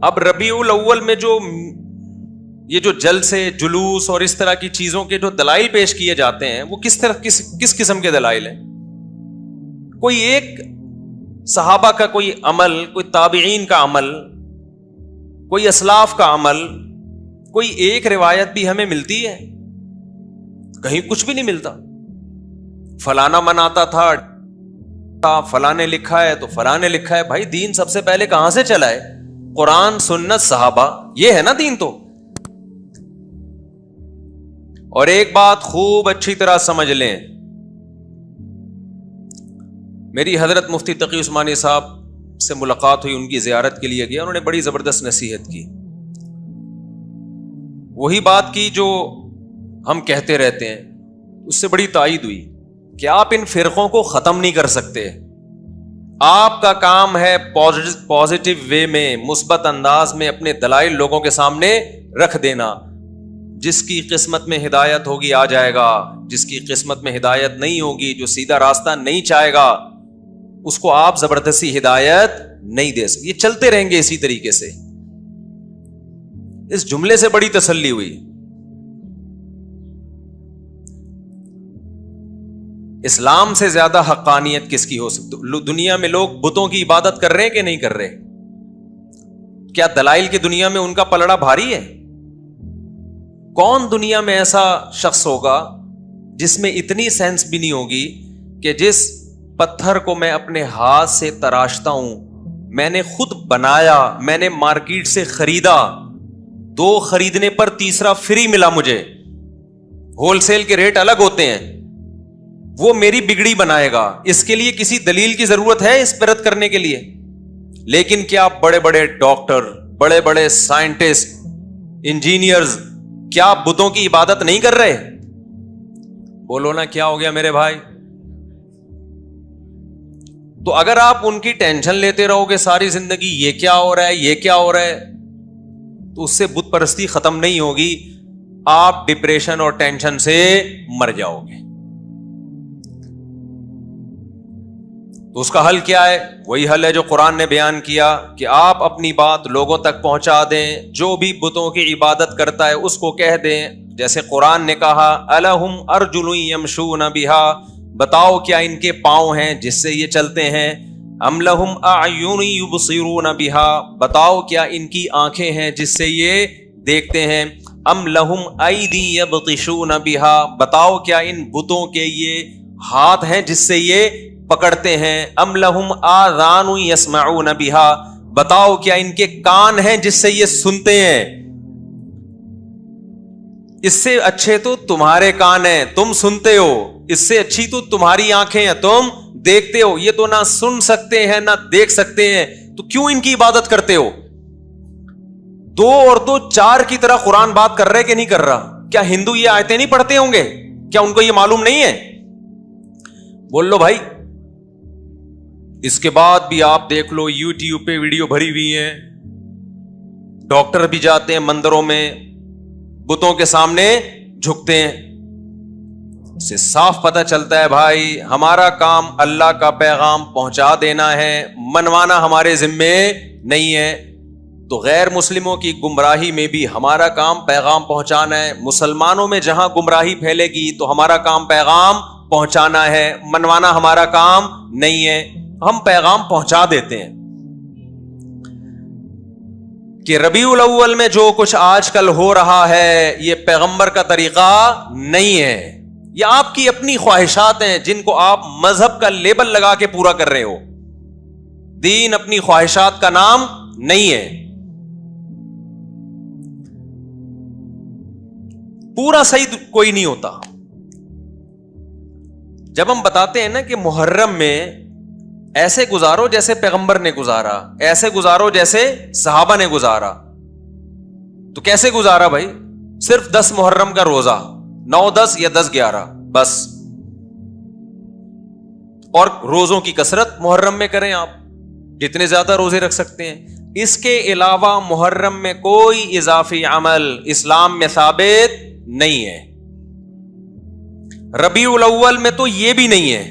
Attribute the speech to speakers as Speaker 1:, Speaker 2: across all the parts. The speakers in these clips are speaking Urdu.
Speaker 1: اب ربیع الاول میں جو یہ جو جلسے جلوس اور اس طرح کی چیزوں کے جو دلائل پیش کیے جاتے ہیں وہ کس قسم کے دلائل ہیں؟ کوئی ایک صحابہ کا کوئی عمل، کوئی تابعین کا عمل، کوئی اسلاف کا عمل، کوئی ایک روایت بھی ہمیں ملتی ہے؟ کہیں کچھ بھی نہیں ملتا. فلانا مناتا تھا، فلاں نے لکھا ہے تو فلاں نے لکھا ہے. بھائی دین سب سے پہلے کہاں سے چلا ہے؟ قرآن، سنت، صحابہ، یہ ہے نا دین. تو اور ایک بات خوب اچھی طرح سمجھ لیں، میری حضرت مفتی تقی عثمانی صاحب سے ملاقات ہوئی، ان کی زیارت کے لیے گیا. انہوں نے بڑی زبردست نصیحت کی، وہی بات کی جو ہم کہتے رہتے ہیں. اس سے بڑی تائید ہوئی کہ آپ ان فرقوں کو ختم نہیں کر سکتے. آپ کا کام ہے پازیٹیو وے میں، مثبت انداز میں اپنے دلائل لوگوں کے سامنے رکھ دینا. جس کی قسمت میں ہدایت ہوگی آ جائے گا، جس کی قسمت میں ہدایت نہیں ہوگی، جو سیدھا راستہ نہیں چاہے گا، اس کو آپ زبردستی ہدایت نہیں دے سکتے. یہ چلتے رہیں گے اسی طریقے سے. اس جملے سے بڑی تسلی ہوئی. اسلام سے زیادہ حقانیت کس کی ہو سکتی؟ دنیا میں لوگ بتوں کی عبادت کر رہے ہیں کہ نہیں کر رہے؟ کیا دلائل کی دنیا میں ان کا پلڑا بھاری ہے؟ کون دنیا میں ایسا شخص ہوگا جس میں اتنی سینس بھی نہیں ہوگی کہ جس پتھر کو میں اپنے ہاتھ سے تراشتا ہوں، میں نے خود بنایا، میں نے مارکیٹ سے خریدا، 2 خریدنے پر تیسرا فری ملا مجھے، ہول سیل کے ریٹ الگ ہوتے ہیں، وہ میری بگڑی بنائے گا. اس کے لیے کسی دلیل کی ضرورت ہے اس پر رد کرنے کے لیے؟ لیکن کیا بڑے بڑے ڈاکٹر، بڑے بڑے سائنٹسٹ، انجینئرز کیا بتوں کی عبادت نہیں کر رہے؟ بولو نا کیا ہو گیا میرے بھائی؟ تو اگر آپ ان کی ٹینشن لیتے رہو گے ساری زندگی، یہ کیا ہو رہا ہے، یہ کیا ہو رہا ہے، تو اس سے بت پرستی ختم نہیں ہوگی. آپ ڈپریشن اور ٹینشن سے مر جاؤ گے. تو اس کا حل کیا ہے؟ وہی حل ہے جو قرآن نے بیان کیا کہ آپ اپنی بات لوگوں تک پہنچا دیں. جو بھی بتوں کی عبادت کرتا ہے اس کو کہہ دیں، جیسے قرآن نے کہا الہم ارجل یمشون بہا، بتاؤ کیا ان کے پاؤں ہیں جس سے یہ چلتے ہیں؟ ام لہم اعین یبصرون بہا، بتاؤ کیا ان کی آنکھیں ہیں جس سے یہ دیکھتے ہیں؟ ام لہم ایدی یبطشون بہا، بتاؤ کیا ان بتوں کے یہ ہاتھ ہیں جس سے یہ پکڑتے ہیں؟ ام لہم آذان یسمعون بہا، بتاؤ کیا ان کے کان ہیں جس سے یہ سنتے ہیں؟ اس سے اچھے تو تمہارے کان ہیں، تم سنتے ہو. اس سے اچھی تو تمہاری آنکھیں ہیں، تم دیکھتے ہو. یہ تو نہ سن سکتے ہیں نہ دیکھ سکتے ہیں، تو کیوں ان کی عبادت کرتے ہو؟ 2 اور 2 4 کی طرح قرآن بات کر رہے کہ نہیں کر رہا؟ کیا ہندو یہ آیتیں نہیں پڑھتے ہوں گے؟ کیا ان کو یہ معلوم نہیں ہے؟ بول لو بھائی. اس کے بعد بھی آپ دیکھ لو یوٹیوب پہ ویڈیو بھری ہوئی ہیں، ڈاکٹر بھی جاتے ہیں مندروں میں، بتوں کے سامنے جھکتے ہیں. اس سے صاف پتہ چلتا ہے بھائی ہمارا کام اللہ کا پیغام پہنچا دینا ہے، منوانا ہمارے ذمے نہیں ہے. تو غیر مسلموں کی گمراہی میں بھی ہمارا کام پیغام پہنچانا ہے. مسلمانوں میں جہاں گمراہی پھیلے گی تو ہمارا کام پیغام پہنچانا ہے، منوانا ہمارا کام نہیں ہے. ہم پیغام پہنچا دیتے ہیں کہ ربیع الاول میں جو کچھ آج کل ہو رہا ہے یہ پیغمبر کا طریقہ نہیں ہے، یہ آپ کی اپنی خواہشات ہیں جن کو آپ مذہب کا لیبل لگا کے پورا کر رہے ہو. دین اپنی خواہشات کا نام نہیں ہے. پورا صحیح کوئی نہیں ہوتا. جب ہم بتاتے ہیں نا کہ محرم میں ایسے گزارو جیسے پیغمبر نے گزارا، ایسے گزارو جیسے صحابہ نے گزارا، تو کیسے گزارا بھائی؟ صرف 10 محرم کا روزہ، 9 10 یا 10 11 بس. اور روزوں کی کثرت محرم میں کریں، آپ جتنے زیادہ روزے رکھ سکتے ہیں. اس کے علاوہ محرم میں کوئی اضافی عمل اسلام میں ثابت نہیں ہے. ربیع الاول میں تو یہ بھی نہیں ہے.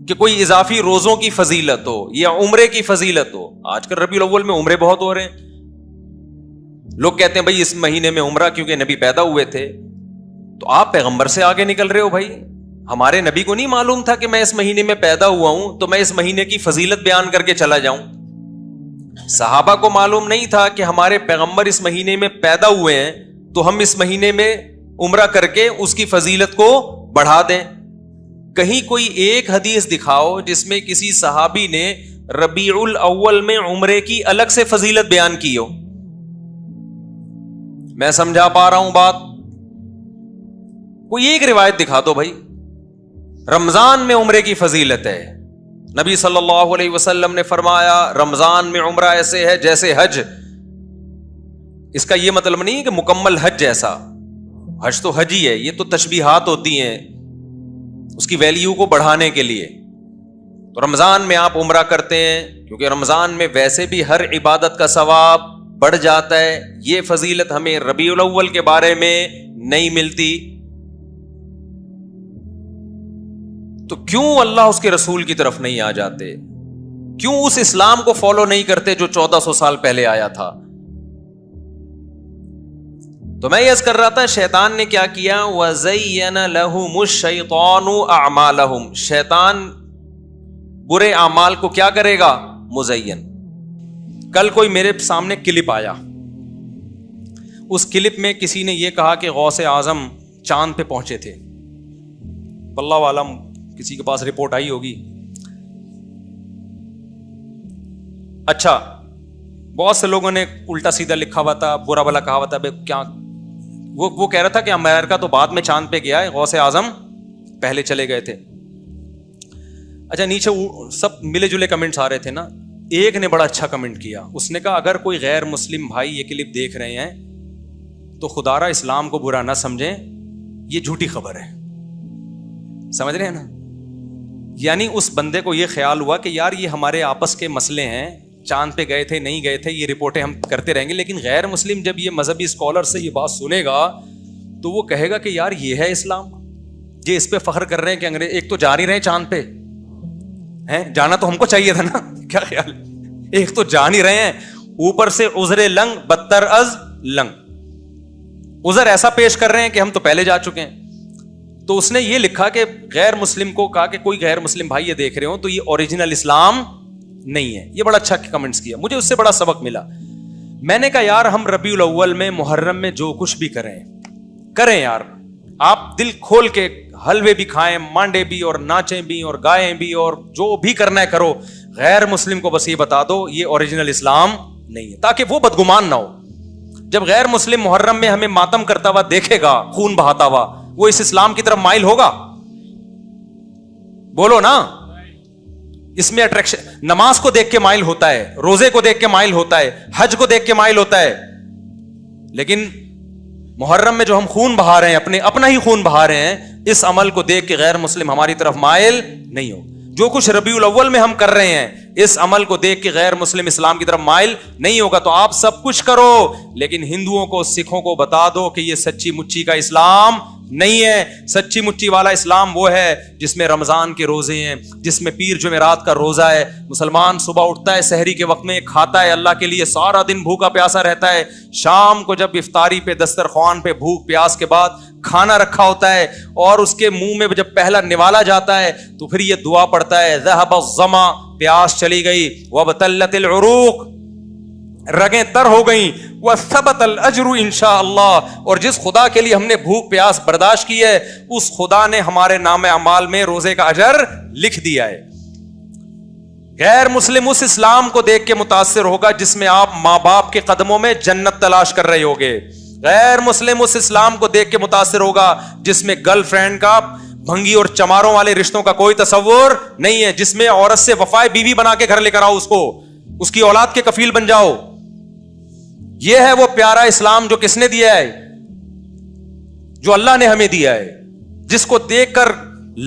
Speaker 1: کہ کوئی اضافی روزوں کی فضیلت ہو یا عمرے کی فضیلت ہو. آج کل ربیع الاول میں عمرے بہت ہو رہے ہیں. لوگ کہتے ہیں بھائی اس مہینے میں عمرہ کیونکہ نبی پیدا ہوئے تھے. تو آپ پیغمبر سے آگے نکل رہے ہو بھائی. ہمارے نبی کو نہیں معلوم تھا کہ میں اس مہینے میں پیدا ہوا ہوں تو میں اس مہینے کی فضیلت بیان کر کے چلا جاؤں. صحابہ کو معلوم نہیں تھا کہ ہمارے پیغمبر اس مہینے میں پیدا ہوئے ہیں تو ہم اس مہینے میں عمرہ کر کے اس کی فضیلت کو بڑھا دیں. کہیں کوئی ایک حدیث دکھاؤ جس میں کسی صحابی نے ربیع الاول میں عمرے کی الگ سے فضیلت بیان کی ہو. میں سمجھا پا رہا ہوں بات؟ کوئی ایک روایت دکھا دو بھائی. رمضان میں عمرے کی فضیلت ہے. نبی صلی اللہ علیہ وسلم نے فرمایا رمضان میں عمرہ ایسے ہے جیسے حج. اس کا یہ مطلب نہیں کہ مکمل حج جیسا. حج تو حج ہی ہے, یہ تو تشبیہات ہوتی ہیں اس کی ویلیو کو بڑھانے کے لیے. تو رمضان میں آپ عمرہ کرتے ہیں کیونکہ رمضان میں ویسے بھی ہر عبادت کا ثواب بڑھ جاتا ہے. یہ فضیلت ہمیں ربیع الاول کے بارے میں نہیں ملتی. تو کیوں اللہ اس کے رسول کی طرف نہیں آ جاتے؟ کیوں اس اسلام کو فالو نہیں کرتے جو 1400 سال پہلے آیا تھا؟ تو میں یہ عرض کر رہا تھا شیطان نے کیا کیا؟ وَزَيَّنَ لَهُمُ الشَّيْطَانُ أَعْمَالَهُمْ. شیطان برے اعمال کو کیا کرے گا؟ مزین. کل کوئی میرے سامنے کلپ آیا, اس کلپ میں کسی نے یہ کہا کہ غوث اعظم چاند پہ پہنچے تھے. اللہ عالم کسی کے پاس رپورٹ آئی ہوگی. اچھا, بہت سے لوگوں نے الٹا سیدھا لکھا ہوا تھا, برا بلا کہا ہوا تھا. کیا وہ کہہ رہا تھا کہ امریکہ تو بعد میں چاند پہ گیا ہے, غوث اعظم پہلے چلے گئے تھے. اچھا, نیچے سب ملے جلے کمنٹس آ رہے تھے نا. ایک نے بڑا اچھا کمنٹ کیا, اس نے کہا اگر کوئی غیر مسلم بھائی یہ کلپ دیکھ رہے ہیں تو خدا را اسلام کو برا نہ سمجھیں, یہ جھوٹی خبر ہے. سمجھ رہے ہیں نا؟ یعنی اس بندے کو یہ خیال ہوا کہ یار یہ ہمارے آپس کے مسئلے ہیں, چاند پہ گئے تھے نہیں گئے تھے یہ رپورٹیں ہم کرتے رہیں گے, لیکن غیر مسلم جب یہ مذہبی اسکالر سے یہ بات سنے گا تو وہ کہے گا کہ یار یہ ہے اسلام. یہ اس پہ فخر کر رہے ہیں کہ انگریز ایک تو جا نہیں رہے چاند پہ ہیں, جانا تو ہم کو چاہیے تھا نا. کیا خیال, ایک تو جا نہیں رہے ہیں, اوپر سے عذر لنگ بدتر از لنگ, عذر ایسا پیش کر رہے ہیں کہ ہم تو پہلے جا چکے ہیں. تو اس نے یہ لکھا کہ غیر مسلم کو کہا کہ کوئی غیر مسلم بھائی یہ دیکھ رہے ہو تو یہ اوریجنل اسلام نہیں ہے. یہ بڑا اچھا کمنٹس کیا, مجھے اس سے بڑا سبق ملا. میں نے کہا یار ہم ربیع الاول میں محرم میں جو کچھ بھی کریں یار, آپ دل کھول کے حلوے بھی کھائیں, مانڈے بھی, اور ناچیں بھی, اور گائیں بھی, اور جو بھی کرنا ہے کرو. غیر مسلم کو بس یہ بتا دو یہ اوریجنل اسلام نہیں ہے, تاکہ وہ بدگمان نہ ہو. جب غیر مسلم محرم میں ہمیں ماتم کرتا ہوا دیکھے گا, خون بہاتا ہوا, وہ اس اسلام کی طرف مائل ہوگا؟ بولو نا. اس میں اٹریکشن, نماز کو دیکھ کے مائل ہوتا ہے, روزے کو دیکھ کے مائل ہوتا ہے, حج کو دیکھ کے مائل ہوتا ہے. لیکن محرم میں جو ہم خون بہا رہے ہیں, اپنا ہی خون بہا رہے ہیں, اس عمل کو دیکھ کے غیر مسلم ہماری طرف مائل نہیں ہو. جو کچھ ربیع الاول میں ہم کر رہے ہیں اس عمل کو دیکھ کے غیر مسلم اسلام کی طرف مائل نہیں ہوگا. تو آپ سب کچھ کرو لیکن ہندوؤں کو, سکھوں کو بتا دو کہ یہ سچی مچی کا اسلام نہیں ہے. سچی مچی والا اسلام وہ ہے جس میں رمضان کے روزے ہیں, جس میں پیر جمعرات کا روزہ ہے. مسلمان صبح اٹھتا ہے, سحری کے وقت میں کھاتا ہے اللہ کے لیے, سارا دن بھوکا پیاسا رہتا ہے. شام کو جب افطاری پہ دسترخوان پہ بھوک پیاس کے بعد کھانا رکھا ہوتا ہے اور اس کے منہ میں جب پہلا نوالا جاتا ہے تو پھر یہ دعا پڑھتا ہے ذهب الظما, پیاس چلی گئی, وابتلت العروق, رگیں تر ہو گئیں, وثبت الاجر انشاءاللہ, اور جس خدا کے لیے ہم نے بھوک پیاس برداشت کی ہے اس خدا نے ہمارے نام اعمال میں روزے کا اجر لکھ دیا ہے. غیر مسلم اس اسلام کو دیکھ کے متاثر ہوگا جس میں آپ ماں باپ کے قدموں میں جنت تلاش کر رہے ہوگے. غیر مسلم اس اسلام کو دیکھ کے متاثر ہوگا جس میں گرل فرینڈ کا, بھنگی اور چماروں والے رشتوں کا کوئی تصور نہیں ہے, جس میں عورت سے وفائے بیوی بنا کے گھر لے کر آؤ, اس کو, اس کی اولاد کے کفیل بن جاؤ. یہ ہے وہ پیارا اسلام جو کس نے دیا ہے؟ جو اللہ نے ہمیں دیا ہے, جس کو دیکھ کر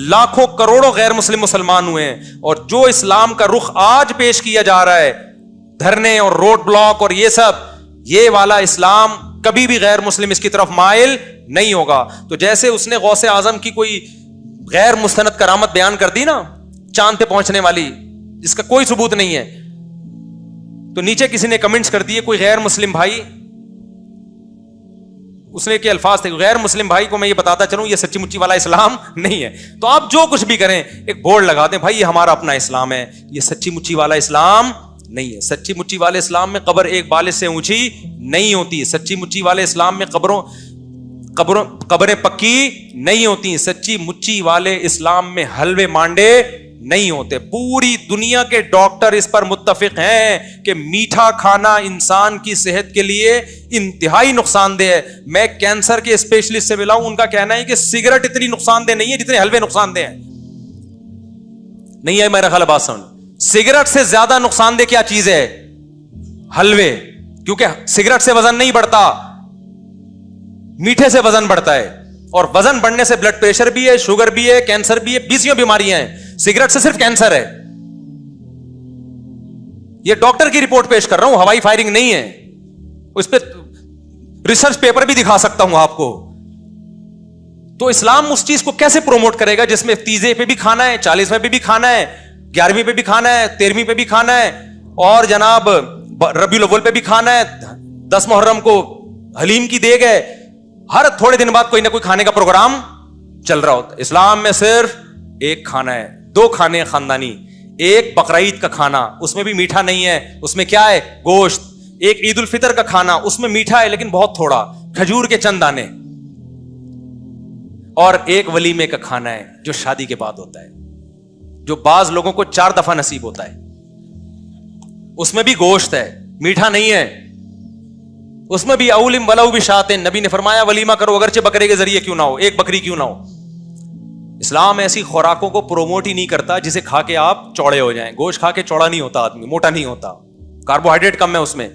Speaker 1: لاکھوں کروڑوں غیر مسلم مسلمان ہوئے ہیں. اور جو اسلام کا رخ آج پیش کیا جا رہا ہے, دھرنے اور روڈ بلاک اور یہ سب, یہ والا اسلام کبھی بھی غیر مسلم اس کی طرف مائل نہیں ہوگا. تو جیسے اس نے غوث اعظم کی کوئی غیر مستند کرامت بیان کر دی نا, چاند پہ پہنچنے والی، جس کا کوئی ثبوت نہیں ہے. تو نیچے کسی نے کمنٹس کر دیے، کوئی غیر مسلم بھائی، اس نے کے الفاظ تھے، غیر مسلم بھائی کو میں یہ بتاتا چلوں یہ سچی مچی والا اسلام نہیں ہے. تو آپ جو کچھ بھی کریں ایک بورڈ لگا دیں، بھائی یہ ہمارا اپنا اسلام ہے، یہ سچی مچی والا اسلام نہیں ہے. سچی مچی والے اسلام میں قبر ایک بالش سے اونچی نہیں ہوتی. سچی مچی والے اسلام میں قبریں پکی نہیں ہوتی. سچی مچی والے اسلام میں حلوے مانڈے نہیں ہوتے. پوری دنیا کے ڈاکٹر اس پر متفق ہیں کہ میٹھا کھانا انسان کی صحت کے لیے انتہائی نقصان دہ ہے. میں کینسر کے اسپیشلسٹ سے ملا ہوں، ان کا کہنا ہے کہ سگریٹ اتنی نقصان دہ نہیں ہے جتنے حلوے نقصان دہ ہیں. نہیں ہے میرا خیال بات سمجھ. سگریٹ سے زیادہ نقصان دہ کیا چیز ہے؟ حلوے. کیونکہ سگریٹ سے وزن نہیں بڑھتا، میٹھے سے وزن بڑھتا ہے. اور وزن بڑھنے سے بلڈ پریشر بھی ہے، شوگر بھی ہے، کینسر بھی ہے، 20 بیماریاں ہیں. سگریٹ سے صرف کینسر ہے. یہ ڈاکٹر کی رپورٹ پیش کر رہا ہوں، ہوائی فائرنگ نہیں ہے. اس پہ ریسرچ پیپر بھی دکھا سکتا ہوں آپ کو. تو اسلام اس چیز کو کیسے پروموٹ کرے گا جس میں 30 پہ بھی کھانا ہے، 40 پہ بھی کھانا ہے، 11ویں پہ بھی کھانا ہے، 13ویں پہ بھی کھانا ہے، اور جناب ربیع الاول پہ بھی کھانا ہے، 10 محرم کو حلیم کی دیگ ہے. ہر تھوڑے دن بعد کوئی نہ کوئی کھانے کا پروگرام چل رہا ہوتا ہے. اسلام میں صرف ایک کھانا ہے، 2 کھانے خاندانی. ایک بقرعید کا کھانا، اس میں بھی میٹھا نہیں ہے، اس میں کیا ہے؟ گوشت. ایک عید الفطر کا کھانا، اس میں میٹھا ہے لیکن بہت تھوڑا، کھجور کے چند دانے. اور ایک ولیمے کا کھانا ہے جو شادی کے بعد ہوتا ہے، جو بعض لوگوں کو 4 دفعہ نصیب ہوتا ہے. اس میں بھی گوشت ہے، میٹھا نہیں ہے. اس میں بھی اولم ولو بشاتن، نبی نے فرمایا ولیمہ کرو اگرچہ بکرے کے ذریعے کیوں نہ ہو، ایک بکری کیوں نہ ہو. اسلام ایسی خوراکوں کو پروموٹ ہی نہیں کرتا جسے کھا کے آپ چوڑے ہو جائیں. گوشت کھا کے چوڑا نہیں ہوتا آدمی، موٹا نہیں ہوتا، کاربوہائیڈریٹ کم ہے اس میں.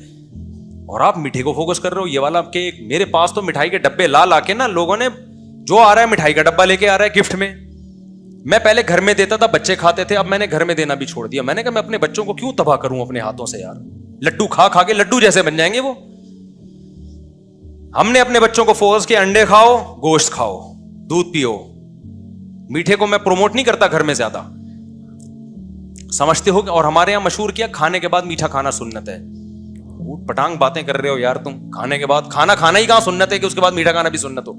Speaker 1: اور آپ میٹھے کو فوکس کر رہے ہو. یہ والا کہ میرے پاس تو مٹھائی کے ڈبے لا کے نا لوگوں نے، جو آ رہا ہے مٹھائی کا ڈبہ لے کے آ رہا ہے گفٹ میں. میں پہلے گھر میں دیتا تھا، بچے کھاتے تھے، اب میں نے گھر میں دینا بھی چھوڑ دیا. میں نے کہا میں اپنے بچوں کو کیوں تباہ کروں اپنے ہاتھوں سے یار. لڈو کھا کے لڈو جیسے بن جائیں گے وہ. ہم نے اپنے بچوں کو فوکس کیا انڈے کھاؤ، گوشت کھاؤ، دودھ پیو. میٹھے کو میں پروموٹ نہیں کرتا گھر میں زیادہ، سمجھتے ہو. اور ہمارے یہاں مشہور کیا، کھانے کے بعد میٹھا کھانا سنت ہے. پٹانگ باتیں کر رہے ہو یار تم. کھانے کے بعد کھانا ہی کہاں سنت ہے کہ اس کے بعد میٹھا کھانا بھی سنت ہو.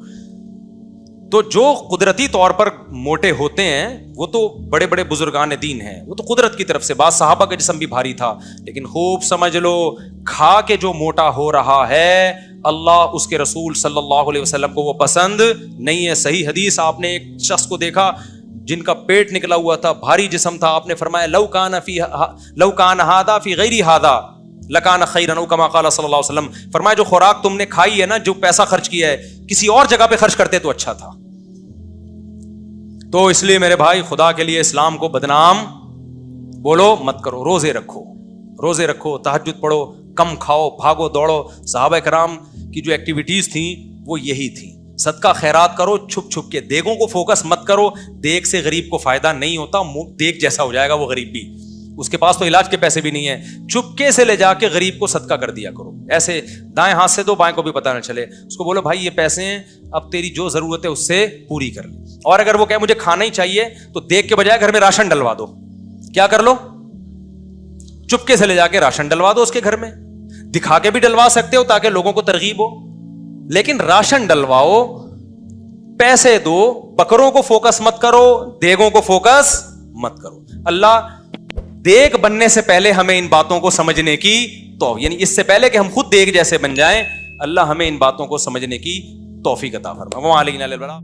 Speaker 1: تو جو قدرتی طور پر موٹے ہوتے ہیں وہ تو بڑے بڑے بزرگان دین ہیں، وہ تو قدرت کی طرف سے. بعض صحابہ کا جسم بھی بھاری تھا، لیکن خوب سمجھ لو کھا کے جو موٹا ہو رہا ہے اللہ اس کے رسول صلی اللہ علیہ وسلم کو وہ پسند نہیں ہے. صحیح حدیث، آپ نے ایک شخص کو دیکھا جن کا پیٹ نکلا ہوا تھا، بھاری جسم تھا. آپ نے فرمایا لو کان ھذا فی غیر ھذا لکان خیرا، او کما قال صلی اللہ علیہ وسلم. فرمایا جو خوراک تم نے کھائی ہے نا، جو پیسہ خرچ کیا ہے، کسی اور جگہ پہ خرچ کرتے تو اچھا تھا. تو اس لیے میرے بھائی خدا کے لیے اسلام کو بدنام بولو مت کرو. روزے رکھو، تہجد پڑھو، کم کھاؤ، بھاگو دوڑو. صحابہ کرام کی جو ایکٹیویٹیز تھیں وہ یہی تھی. صدقہ خیرات کرو چھپ چھپ کے. دیگوں کو فوکس مت کرو، دیگ سے غریب کو فائدہ نہیں ہوتا. دیگ جیسا ہو جائے گا وہ غریب بھی، اس کے پاس تو علاج کے پیسے بھی نہیں ہیں. چپکے سے لے جا کے غریب کو صدقہ کر دیا کرو. ایسے دائیں ہاتھ سے دو، بائیں کو بھی پتہ نہ چلے. اس کو بولو بھائی یہ پیسے ہیں، اب تیری جو ضرورت ہے اس سے پوری کر لے. اور اگر وہ کہے مجھے کھانا ہی چاہیے تو دیگ کے بجائے گھر میں راشن ڈلوا دو. کیا کر لو؟ چپکے سے لے جا کے راشن ڈلوا دو اس کے گھر میں. دکھا کے بھی ڈلوا سکتے ہو تاکہ لوگوں کو ترغیب ہو، لیکن راشن ڈلواؤ، پیسے دو. بکروں کو فوکس مت کرو، دیگوں کو فوکس مت کرو. اللہ دیگ بننے سے پہلے ہمیں ان باتوں کو سمجھنے کی یعنی اس سے پہلے کہ ہم خود دیگ جیسے بن جائیں، اللہ ہمیں ان باتوں کو سمجھنے کی توفیق عطا فرمائے.